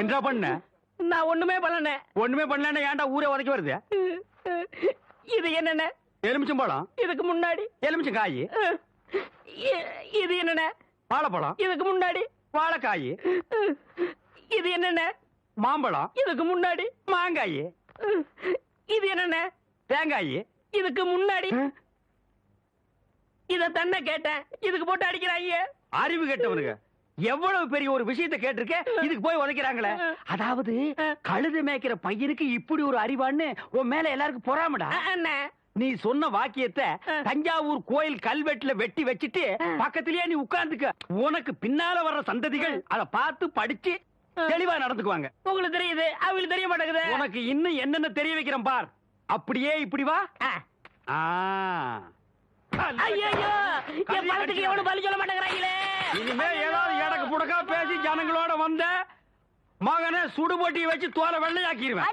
என்ன பண்ண? நான் ஒண்ணுமே பண்ணல. ஒண்ணுமே பண்ணலன்னா ஏன்டா ஊரே உதைக்க வருது? இது என்னண்ணே? எலுமிச்சம்பழம். இதுக்கு முன்னாடி எலுமிச்சங்காய். இது என்னண்ணே? வாழைப்பழம். இதுக்கு முன்னாடி வாழைக்காய். இது என்னண்ணே? மாம்பழம். இதுக்கு முன்னாடி மாங்காய். இது என்னண்ணே? தேங்காய். இதுக்கு முன்னாடி இத தன்ன கேட்டேன். இதுக்கு போட்டு அடிக்கிறாங்க. அறிவு கெட்டவனுங்க. எவ்வளவு பெரிய ஒரு விஷயத்தை கேட்டிருக்க, இதுக்கு போய் உதைக்கிறாங்களே. அதாவது கழுது மேய்க்கிற பையனுக்கு இப்படி ஒரு அறிவான்னு உன் மேல எல்லாருக்கும் பொறாமடா. அண்ணே, நீ சொன்ன வாக்கியத்தை தஞ்சாவூர் கோயில் கல்வெட்டுல வெட்டி வச்சிட்டு பக்கத்திலேயே நீ உட்கார்ந்துக்க. உனக்கு பின்னால வர்ற சந்ததிகள் அதை பார்த்து படிச்சு தெளிவா நடந்துக்குவாங்க. உங்களுக்கு தெரியுது, அவங்களுக்கு தெரிய மாட்டேங்குது. உனக்கு இன்னும் என்னென்ன தெரிய வைக்கிறேன் பார். அப்படியே இப்படி வா. ஐயோ, என் பணத்துக்கு எவ்வளவு பலி சொல்ல மாட்டேங்கிறாங்களே. இனிமே ஏதாவது எடக்கு புடக்கா பேசி ஜனங்களோட வந்த மகனை சுடுபொட்டி வச்சு தோலை வெள்ளையாக்கிடுவேன்.